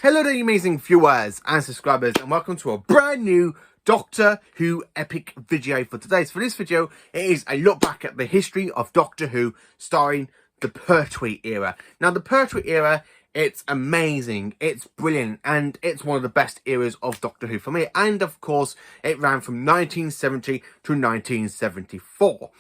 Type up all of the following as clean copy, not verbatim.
Hello there, you amazing viewers and subscribers, and welcome to a brand new Doctor Who epic video for today. So for this video, it is a look back at the history of Doctor Who, starring the Pertwee era. Now, the Pertwee era, it's amazing, it's brilliant, and it's one of the best eras of Doctor Who for me. And of course, it ran from 1970 to 1974.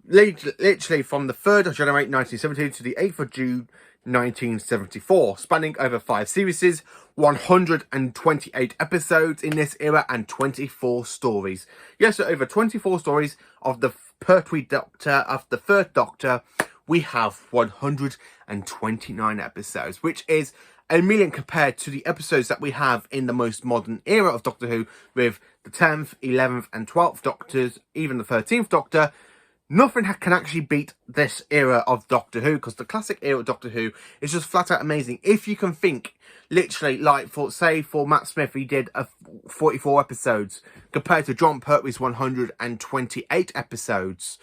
Literally from the 3rd of January 1970 to the 8th of June 1974, spanning over 5 series, 128 episodes in this era, and 24 stories. Yes, so over 24 stories of the Pertwee Doctor, of the 3rd Doctor. We have 129 episodes, which is a million compared to the episodes that we have in the most modern era of Doctor Who, with the 10th, 11th and 12th Doctors, even the 13th Doctor. Nothing can actually beat this era of Doctor Who, because the classic era of Doctor Who is just flat out amazing. If you can think, literally, like, for Matt Smith, he did 44 episodes, compared to Jon Pertwee's 128 episodes.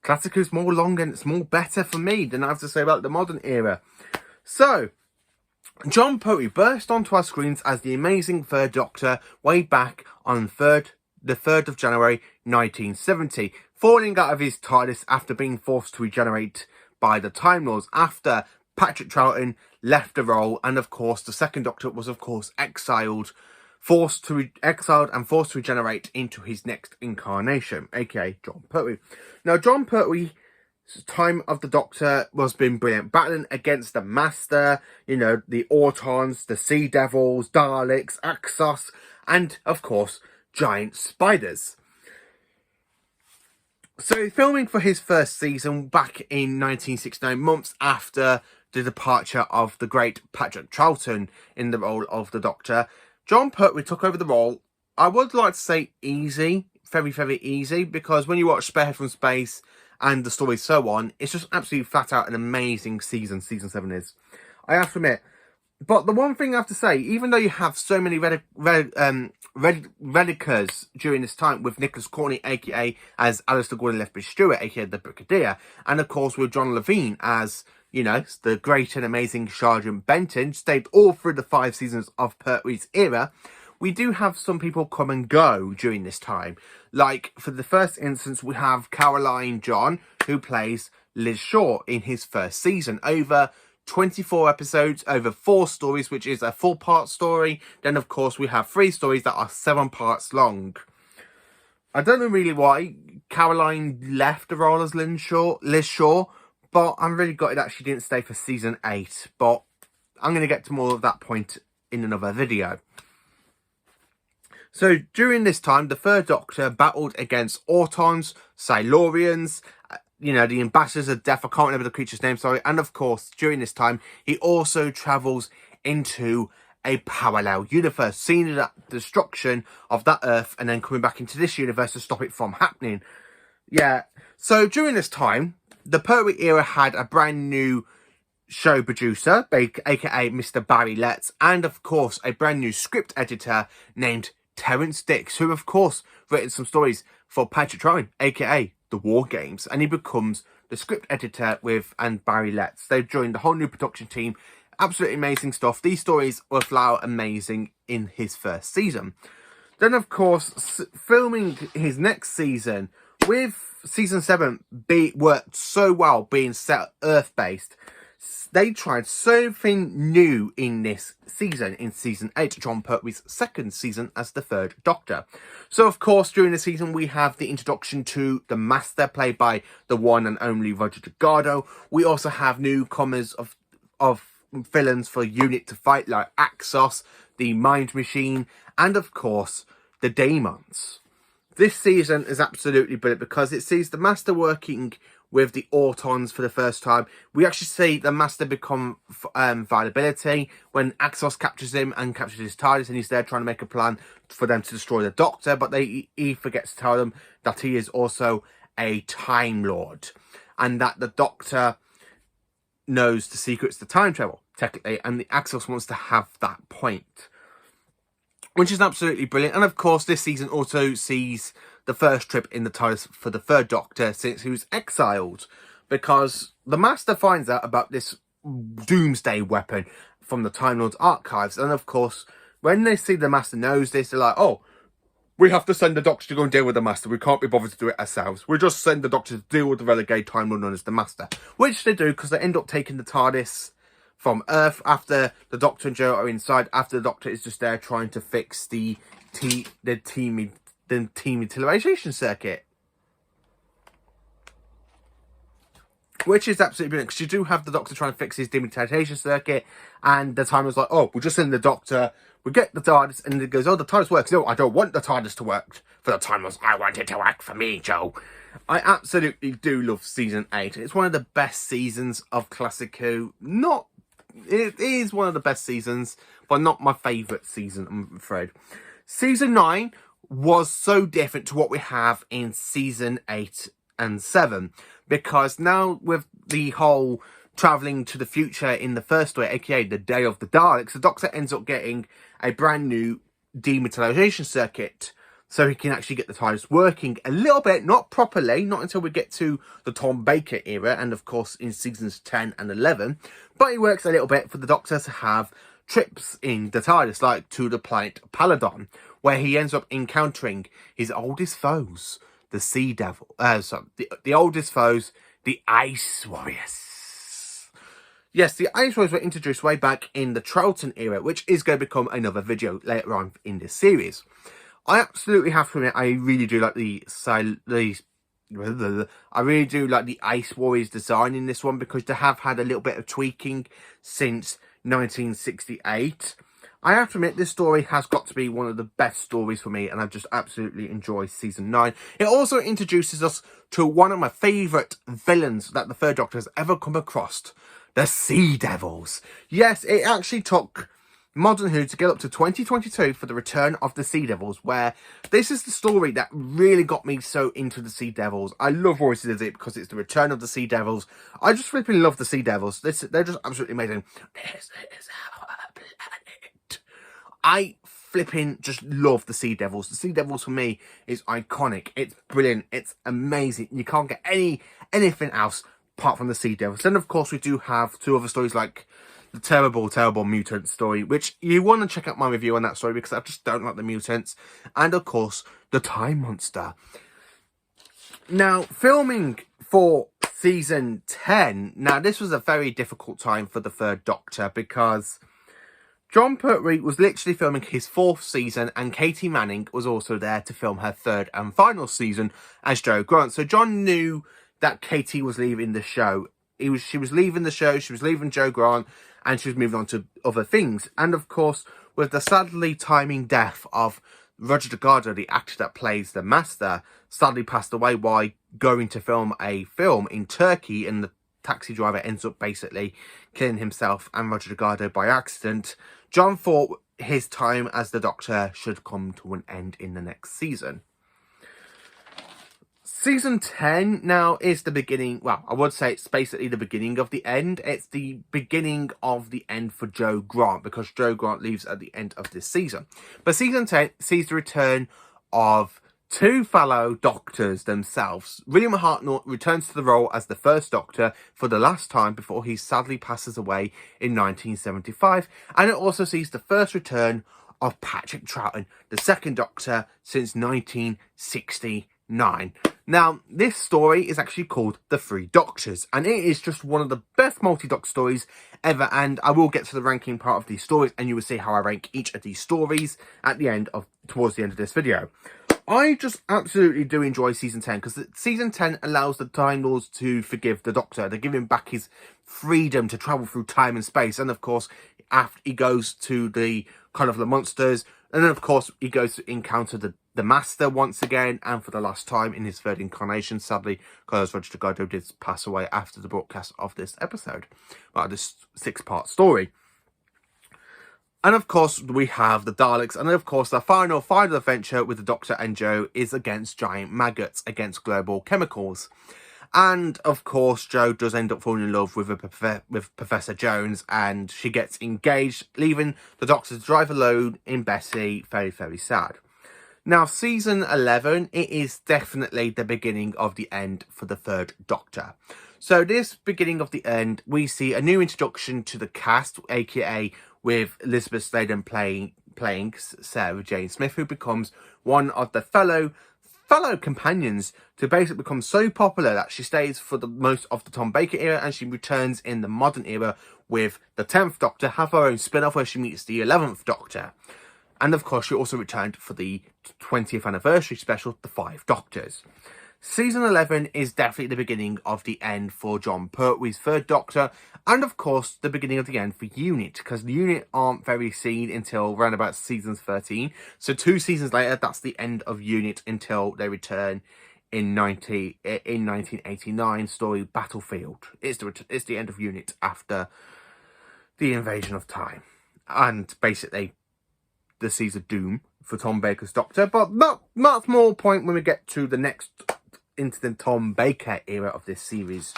Classic is more long and it's more better for me than I have to say about the modern era. So, Jon Pertwee burst onto our screens as the amazing 3rd Doctor way back on the 3rd of January 1970, falling out of his TARDIS after being forced to regenerate by the Time Lords after Patrick Troughton left the role, and of course the 2nd Doctor was of course exiled and forced to regenerate into his next incarnation, aka Jon Pertwee. Now, Jon Pertwee's time of the Doctor was been brilliant, battling against the Master, you know, the Autons, the Sea Devils, Daleks, Axos, and of course giant spiders. So, filming for his first season back in 1969, months after the departure of the great Patrick Troughton in the role of the Doctor, Jon Pertwee took over the role. I would like to say easy, very, very easy, because when you watch Spearhead from Space and the story so on, it's just absolutely flat out an amazing season 7 is. I have to admit. But the one thing I have to say, even though you have so many Redicas during this time, with Nicholas Courtney, aka as Alistair Gordon Lethbridge Stewart, aka the Brigadier, and of course with John Levine as, you know, the great and amazing Sergeant Benton, stayed all through the 5 seasons of Pertwee's era, we do have some people come and go during this time. Like, for the first instance, we have Caroline John, who plays Liz Shaw in his first season, over 24 episodes, over 4 stories, which is a 4-part story. Then, of course, we have 3 stories that are 7 parts long. I don't know really why Caroline left the role as Liz Shaw, but I'm really gutted that she didn't stay for season 8. But I'm going to get to more of that point in another video. So, during this time, the 3rd Doctor battled against Autons, Silurians, you know, the Ambassadors of Death, I can't remember the creature's name, sorry. And of course, during this time, he also travels into a parallel universe, seeing the destruction of that Earth and then coming back into this universe to stop it from happening. Yeah, so during this time, the Pertwee era had a brand new show producer, aka Mr. Barry Letts, and of course, a brand new script editor named Terence Dix, who of course written some stories for Patrick Troughton, aka the War Games, and he becomes the script editor and Barry Letts. They've joined the whole new production team. Absolutely amazing stuff. These stories were flat out amazing in his first season. Then, of course, filming his next season, with season 7 worked so well being set Earth-based. They tried something new in this season, in season 8, Jon Pertwee's 2nd season as the 3rd Doctor. So, of course, during the season, we have the introduction to the Master, played by the one and only Roger Delgado. We also have newcomers of villains for Unit to fight, like Axos, the Mind Machine, and, of course, the Daemons. This season is absolutely brilliant because it sees the Master working with the Autons for the first time. We actually see the Master become viability when Axos captures him and captures his TARDIS, and he's there trying to make a plan for them to destroy the Doctor, but he forgets to tell them that he is also a Time Lord, and that the Doctor knows the secrets to time travel, technically, and the Axos wants to have that point, which is absolutely brilliant. And of course, this season also sees the first trip in the TARDIS for the 3rd Doctor since he was exiled, because the Master finds out about this doomsday weapon from the Time Lord's archives. And of course, when they see the Master knows this, they're like, oh, we have to send the Doctor to go and deal with the Master. We can't be bothered to do it ourselves. We'll just send the Doctor to deal with the renegade Time Lord known as the Master. Which they do, because they end up taking the TARDIS from Earth after the Doctor and Jo are inside. After the Doctor is just there trying to fix the utilization circuit. Which is absolutely brilliant, because you do have the Doctor trying to fix his demutation circuit, and the Time was like, oh, we'll just send the Doctor, we get the TARDIS, and it goes, oh, the TARDIS works. No, I don't want the TARDIS to work for the Time Lords. I want it to work for me, Jo. I absolutely do love Season 8. It's one of the best seasons of Classic Who. It is one of the best seasons, but not my favourite season, I'm afraid. Season 9 was so different to what we have in Season 8 and 7. Because now with the whole travelling to the future in the first story, aka the Day of the Daleks, the Doctor ends up getting a brand new dematerialisation circuit. So he can actually get the TARDIS working a little bit, not properly, not until we get to the Tom Baker era, and of course in seasons 10 and 11. But it works a little bit for the Doctor to have trips in the TARDIS, like to the planet Paladon, where he ends up encountering his oldest foes. The Sea Devil, the oldest foes, the Ice Warriors. Yes, the Ice Warriors were introduced way back in the Troughton era, which is going to become another video later on in this series. I absolutely have to admit, I really do like the Ice Warriors design in this one, because they have had a little bit of tweaking since 1968. I have to admit, this story has got to be one of the best stories for me, and I just absolutely enjoy Season 9. It also introduces us to one of my favourite villains that the Third Doctor has ever come across, the Sea Devils. Yes, it actually took Modern Who to get up to 2022 for the return of the Sea Devils, where this is the story that really got me so into the Sea Devils. I love Voices of It because it's the return of the Sea Devils. I just flipping love the Sea Devils. They're just absolutely amazing. This is our planet. I flipping just love the Sea Devils. The Sea Devils for me is iconic. It's brilliant. It's amazing. You can't get anything else apart from the Sea Devils. Then of course we do have two other stories, like the terrible mutant story, which you want to check out my review on that story, because I just don't like the mutants. And of course the Time Monster. Now, filming for season 10, now this was a very difficult time for the Third Doctor, because Jon Pertwee was literally filming his 4th season, and Katie Manning was also there to film her 3rd and final season as Jo Grant. So Jon knew that Katie was leaving the show. She was leaving the show, she was leaving Jo Grant, and she was moving on to other things. And of course, with the sadly timing death of Roger Delgado, the actor that plays the Master, sadly passed away while going to film a film in Turkey, and the taxi driver ends up basically killing himself and Roger Delgado by accident. Jon thought his time as the Doctor should come to an end in the next season. Season 10 now is the beginning. Well, I would say it's basically the beginning of the end. It's the beginning of the end for Jo Grant, because Jo Grant leaves at the end of this season. But season 10 sees the return of two fellow Doctors themselves. William Hartnell returns to the role as the first Doctor for the last time before he sadly passes away in 1975. And it also sees the first return of Patrick Troughton, the second Doctor since 1969. Now, this story is actually called The Three Doctors, and it is just one of the best multi-doc stories ever, and I will get to the ranking part of these stories, and you will see how I rank each of these stories at the end of, towards the end of this video. I just absolutely do enjoy Season 10, because Season 10 allows the Time Lords to forgive the Doctor. They give him back his freedom to travel through time and space, and of course, after he goes to the kind of the monsters, and then of course, he goes to encounter the Master once again, and for the last time in his 3rd incarnation, sadly, because Roger Delgado did pass away after the broadcast of this episode, well, this 6-part story. And of course, we have the Daleks, and then of course, the final adventure with the Doctor and Jo is against giant maggots, against global chemicals. And of course, Jo does end up falling in love with Professor Jones, and she gets engaged, leaving the Doctor to drive alone in Bessie. Very, very sad. Now, season 11, it is definitely the beginning of the end for the third Doctor. So this beginning of the end, we see a new introduction to the cast, aka with Elizabeth Sladen playing Sarah Jane Smith, who becomes one of the fellow companions to basically become so popular that she stays for the most of the Tom Baker era, and she returns in the modern era with the 10th Doctor, have her own spin-off where she meets the 11th Doctor. And of course, she also returned for the 20th anniversary special, The Five Doctors. Season 11 is definitely the beginning of the end for Jon Pertwee's third Doctor, and of course the beginning of the end for UNIT, because the UNIT aren't very seen until around about season 13. So 2 seasons later, that's the end of UNIT until they return in 1989 story Battlefield. It's the end of UNIT after the invasion of time, and basically the Seas of Doom for Tom Baker's Doctor. But much more point when we get to the next into the Tom Baker era of this series.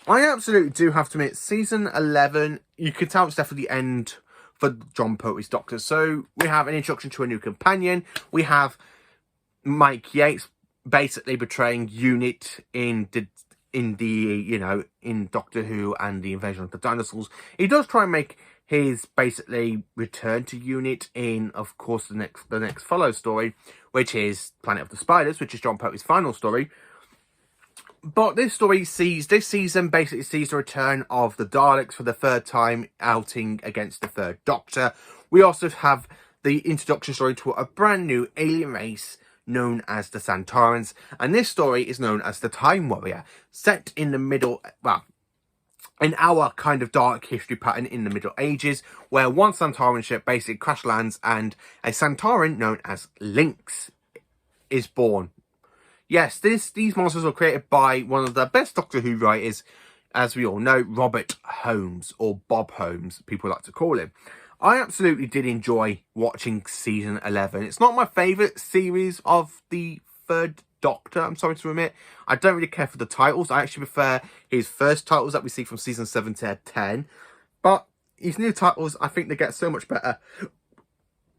I absolutely do have to admit, season 11, you could tell it's definitely the end for Jon Pertwee's Doctor. So we have an introduction to a new companion. We have Mike Yates basically betraying UNIT in Doctor Who and the Invasion of the Dinosaurs. He does try and make his basically return to UNIT in, of course, the next follow story, which is Planet of the Spiders, which is Jon Pertwee's final story. But this season basically sees the return of the Daleks for the third time outing against the third Doctor. We also have the introduction story to a brand new alien race known as the Santarans, and this story is known as the Time Warrior, set in the middle, well, in our kind of dark history pattern in the Middle Ages, where one Santaran ship basically crash lands and a Santaran known as Lynx is born. Yes, these monsters were created by one of the best Doctor Who writers, as we all know, Robert Holmes, or Bob Holmes, people like to call him. I absolutely did enjoy watching season 11. It's not my favourite series of the third Doctor, I'm sorry to admit. I don't really care for the titles. I actually prefer his first titles that we see from season 7 to 10. But his new titles, I think they get so much better.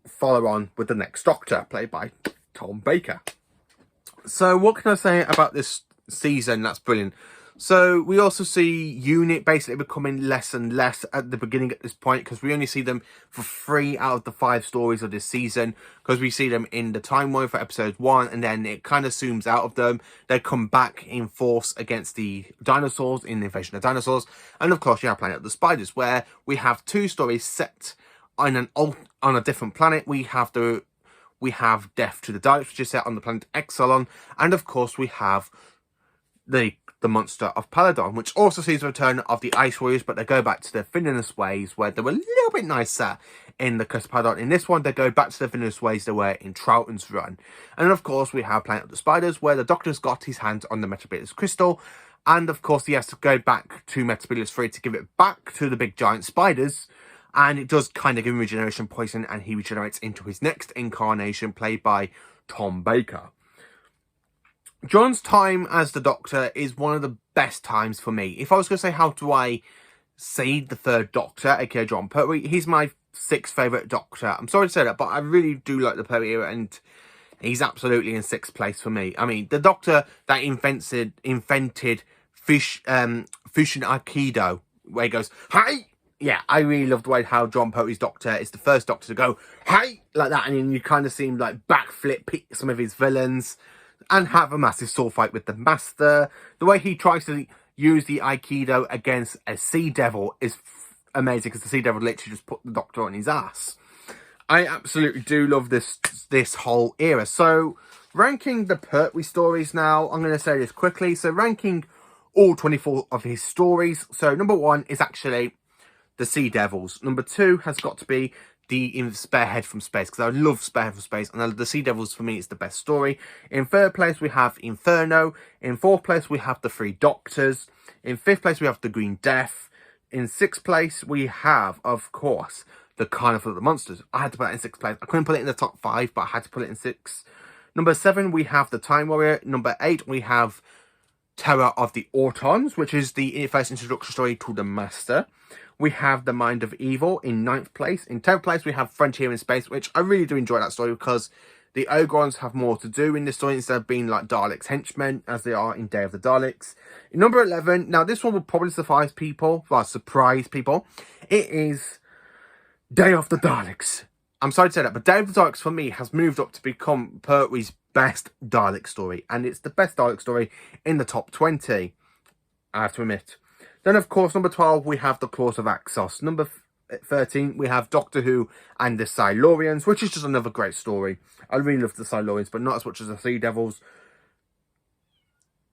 Follow on with the next Doctor, played by Tom Baker. So what can I say about this season that's brilliant? So we also see UNIT basically becoming less and less at the beginning at this point, because we only see them for 3 out of the 5 stories of this season, because we see them in the Time Warrior for episode 1, and then it kind of zooms out of them. They come back in force against the dinosaurs in the Invasion of Dinosaurs, and of course you have Planet of the Spiders, where we have 2 stories set on a different planet. We have Death to the Daleks, which is set on the planet Exelon, and of course we have the monster of Paladon, which also sees the return of the Ice Warriors, but they go back to their villainous ways, where they were a little bit nicer in the Curse of Paladon. In this one, they go back to the villainous ways they were in Troughton's run. And of course, we have Planet of the Spiders, where the Doctor's got his hands on the Metropolis Crystal, and of course, he has to go back to Metropolis 3 to give it back to the big giant spiders, and it does kind of give him regeneration poison, and he regenerates into his next incarnation, played by Tom Baker. John's time as the Doctor is one of the best times for me. If I was going to say how do I see the third Doctor, aka Jon Pertwee, he's my 6th favourite Doctor. I'm sorry to say that, but I really do like the Pertwee era, and he's absolutely in 6th place for me. I mean, the Doctor that invented Fusion Aikido, where he goes, "Hi!" Yeah, I really love the way how Jon Pertwee's Doctor is the first Doctor to go, "Hi!" like that, and then you kind of see him like backflip, pick some of his villains, and have a massive sword fight with the Master. The way he tries to use the Aikido against a Sea Devil is amazing, because the Sea Devil literally just put the Doctor on his ass. I absolutely do love this whole era. So, ranking the Pertwee stories now, I'm going to say this quickly. So, ranking all 24 of his stories. So, number 1 is actually the Sea Devils. Number 2 has got to be the Sparehead from Space, because I love Sparehead from Space, and the Sea Devils for me is the best story. In 3rd place we have Inferno. In 4th place we have the 3 Doctors. In 5th place we have the Green Death. In 6th place we have, of course, the Carnival of the Monsters. I had to put that in 6th place. I couldn't put it in the top 5, but I had to put it in 6. Number 7 we have the Time Warrior. Number 8 we have Terror of the Autons, which is the first introduction story to the Master. We have The Mind of Evil in 9th place. In 10th place, we have Frontier in Space, which I really do enjoy that story, because The Ogrons have more to do in this story instead of being like Daleks' henchmen, as they are in Day of the Daleks. In number 11, now this one will probably surprise people. It is Day of the Daleks. I'm sorry to say that, but Day of the Daleks for me has moved up to become Pertwee's best Dalek story. And it's the best Dalek story in the top 20, I have to admit. Then, of course, number 12, we have The Claws of Axos. Number 13, we have Doctor Who and the Silurians, which is just another great story. I really love the Silurians, but not as much as the Sea Devils.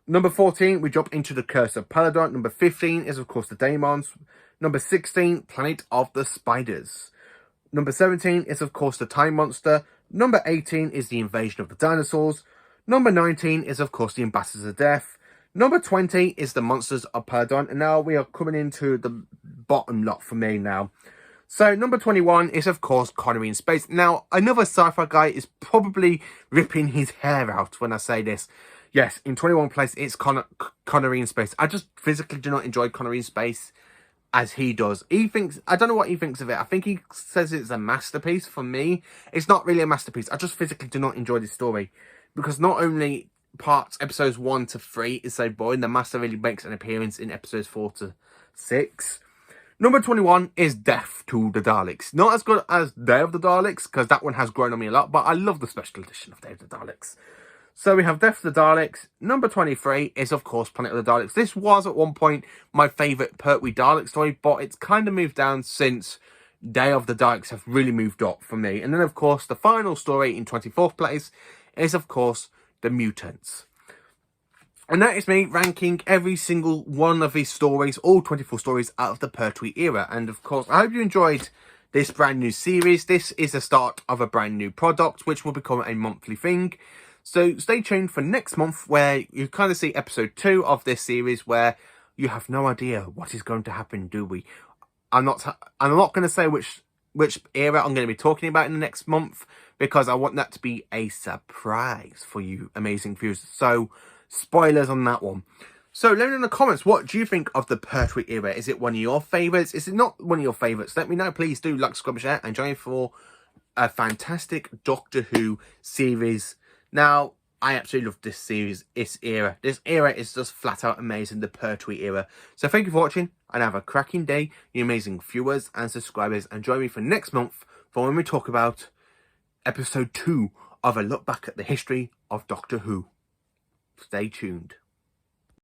Number 14, we jump into The Curse of Peladon. Number 15 is, of course, The Daemons. Number 16, Planet of the Spiders. Number 17 is, of course, The Time Monster. Number 18 is The Invasion of the Dinosaurs. Number 19 is, of course, The Ambassadors of Death. Number 20 is The Monsters of Peladon. And now we are coming into the bottom lot for me now. So, number 21 is, of course, Connery in Space. Now, another sci-fi guy is probably ripping his hair out when I say this. Yes, in 21 place, it's Connery in Space. I just physically do not enjoy Connery in Space as he does. He thinks, I don't know what he thinks of it. I think he says it's a masterpiece. For me, it's not really a masterpiece. I just physically do not enjoy this story. Because not only episodes 1 to 3 is so boring, the Master really makes an appearance in episodes 4 to 6. Number 21 is Death to the Daleks. Not as good as Day of the Daleks, because that one has grown on me a lot, but I love the special edition of Day of the Daleks. So we have Death to the Daleks. Number 23 is, of course, Planet of the Daleks. This was, at one point, my favourite Pertwee Dalek story, but it's kind of moved down since Day of the Daleks have really moved up for me. And then, of course, the final story in 24th place is, of course, The Mutants. And that is me ranking every single one of these stories, all 24 stories, out of the Pertwee era. And of course, I hope you enjoyed this brand new series. This is the start of a brand new product, which will become a monthly thing. So stay tuned for next month, where you kind of see episode 2 of this series, where you have no idea what is going to happen, do we? I'm not going to say which era I'm going to be talking about in the next month, because I want that to be a surprise for you amazing viewers. So, spoilers on that one. So, let me know in the comments, what do you think of the Pertwee era? Is it one of your favourites? Is it not one of your favourites? Let me know. Please do like, subscribe, share, and join for a fantastic Doctor Who series. Now, I absolutely love this series, this era. This era is just flat out amazing, the Pertwee era. So, thank you for watching, and have a cracking day, you amazing viewers and subscribers. And join me for next month for when we talk about episode 2 of a look back at the history of Doctor Who. Stay tuned.